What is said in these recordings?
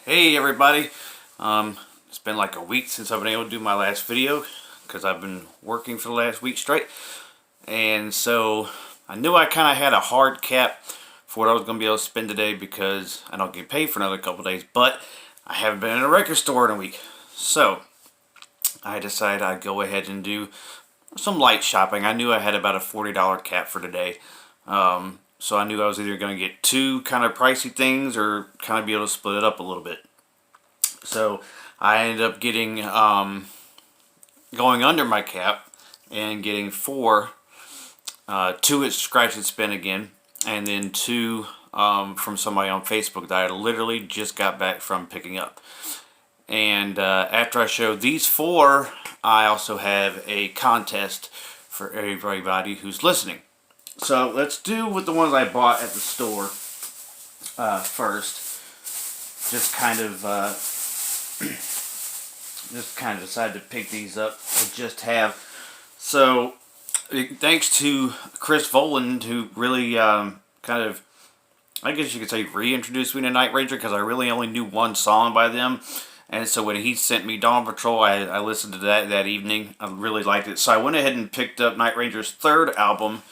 Hey everybody, it's been like a week since I've been able to do my last video because I've been working for the last week straight, and so I knew I kind of had a hard cap for what I was going to be able to spend today because I don't get paid for another couple days, but I haven't been in a record store in a week, so I decided I'd go ahead and do some light shopping. I knew I had about a $40 cap for today. So I knew I was either going to get two kind of pricey things or kind of be able to split it up a little bit. So I ended up getting, going under my cap and getting two at Scratch and Spin again, and then two from somebody on Facebook that I literally just got back from picking up. And after I show these four, I also have a contest for everybody who's listening. So let's do with the ones I bought at the store first. Just kind of decided to pick these up to just have. So thanks to Chris Voland, who really kind of, I guess you could say, reintroduced me to Night Ranger, because I really only knew one song by them. And so when he sent me Dawn Patrol, I listened to that evening. I really liked it. So I went ahead and picked up Night Ranger's third album,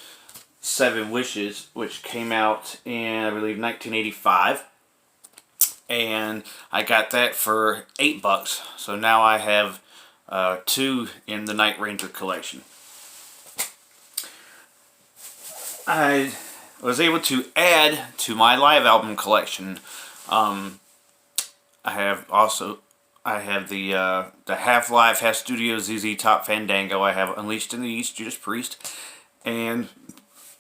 Seven Wishes, which came out in, I believe, 1985. And I got that for $8. So now I have two in the Night Ranger collection. I was able to add to my live album collection. I have the Half-Live, Half-Studio, ZZ Top, Fandango. I have Unleashed in the East, Judas Priest, and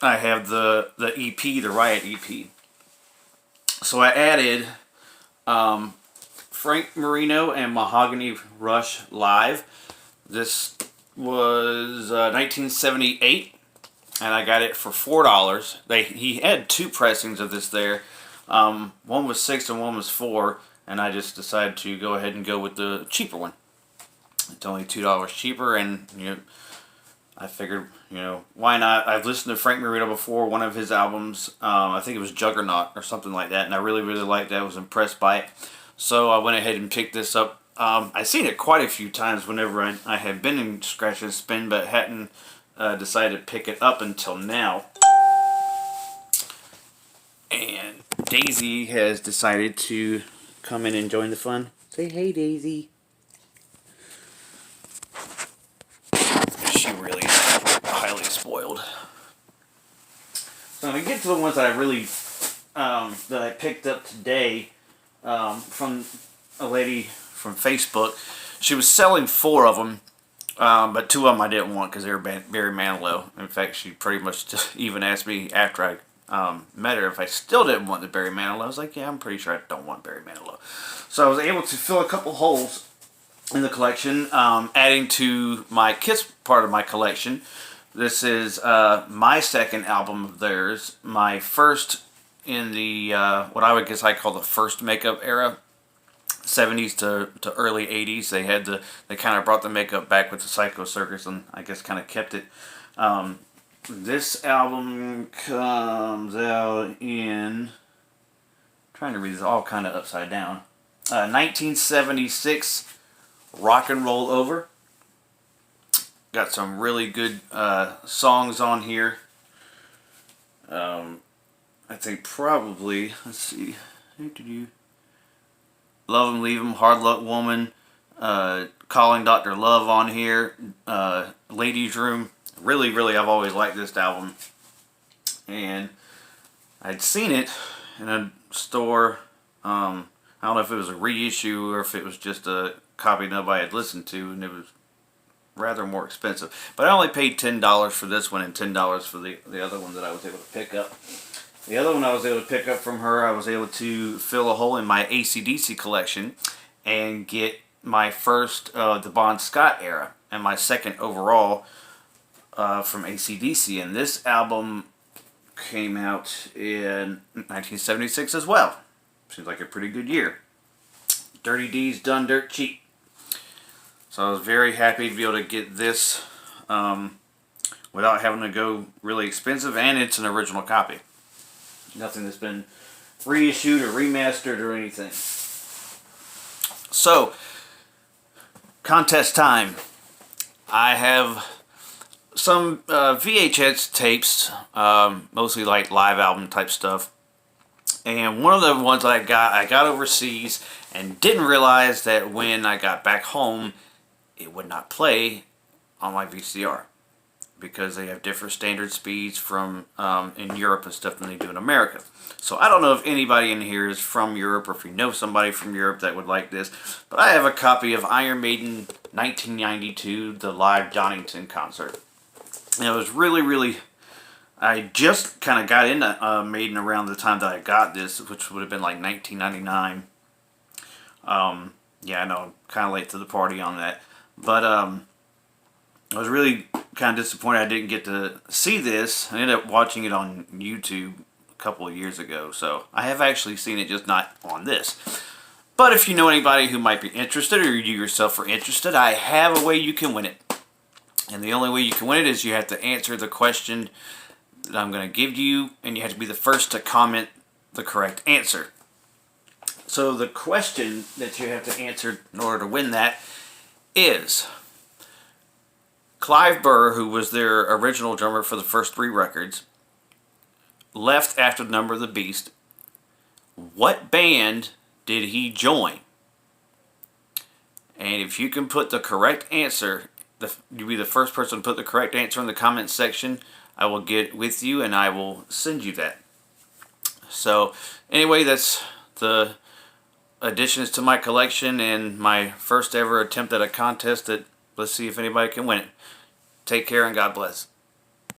I have the EP, the Riot EP. So I added Frank Marino and Mahogany Rush live. This was 1978, and I got it for $4. He had two pressings of this there. One was 6 and one was 4, and I just decided to go ahead and go with the cheaper one. It's only $2 cheaper, and I figured, why not? I've listened to Frank Marino before, one of his albums. I think it was Juggernaut or something like that, and I really, really liked it. I was impressed by it. So I went ahead and picked this up. I've seen it quite a few times whenever I had been in Scratch and Spin, but hadn't decided to pick it up until now. And Daisy has decided to come in and join the fun. Say hey, Daisy. She really is highly spoiled. So I'm going to get to the ones that I really, that I picked up today from a lady from Facebook. She was selling 4 of them, but 2 of them I didn't want because they were Barry Manilow. In fact, she pretty much just even asked me after I met her if I still didn't want the Barry Manilow. I was like, yeah, I'm pretty sure I don't want Barry Manilow. So I was able to fill a couple holes in the collection, adding to my Kiss part of my collection. This is my second album of theirs, my first in the what I would guess I call the first makeup era, 70s to early 80s. They kind of brought the makeup back with the Psycho Circus, and I guess kind of kept it. This album comes out in, I'm trying to read this all kind of upside down, 1976. Rock and Roll Over. Got some really good songs on here. I think probably, let's see, Love 'Em, Leave 'Em, Hard Luck Woman, Calling Dr. Love on here, Ladies Room. Really, really, I've always liked this album. And I'd seen it in a store. I don't know if it was a reissue or if it was just a copy nobody had listened to, and it was rather more expensive. But I only paid $10 for this one and $10 for the other one that I was able to pick up. The other one I was able to pick up from her, I was able to fill a hole in my AC/DC collection and get my first Devon Scott era and my second overall from AC/DC. And this album came out in 1976 as well. Seems like a pretty good year. Dirty Deeds Done Dirt Cheap. So I was very happy to be able to get this without having to go really expensive, and it's an original copy. Nothing that's been reissued or remastered or anything. So, contest time. I have some VHS tapes, mostly like live album type stuff. And one of the ones that I got overseas and didn't realize that when I got back home, it would not play on my VCR because they have different standard speeds from in Europe and stuff than they do in America. So I don't know if anybody in here is from Europe or if you know somebody from Europe that would like this, but I have a copy of Iron Maiden 1992, the live Donington concert. And it was really, I just kind of got into Maiden around the time that I got this, which would have been like 1999. Yeah, I know, I'm kind of late to the party on that. But I was really kind of disappointed I didn't get to see this. I ended up watching it on YouTube a couple of years ago. So I have actually seen it, just not on this. But if you know anybody who might be interested, or you yourself are interested, I have a way you can win it. And the only way you can win it is you have to answer the question that I'm going to give you, and you have to be the first to comment the correct answer. So the question that you have to answer in order to win that is, Clive Burr, who was their original drummer for the first 3 records, left after the Number of the Beast. What band did he join? And if you can put the correct answer, you'll be the first person to put the correct answer in the comments section. I will get with you and I will send you that. So anyway, that's the additions to my collection and my first ever attempt at a contest that, let's see if anybody can win it. Take care and God bless.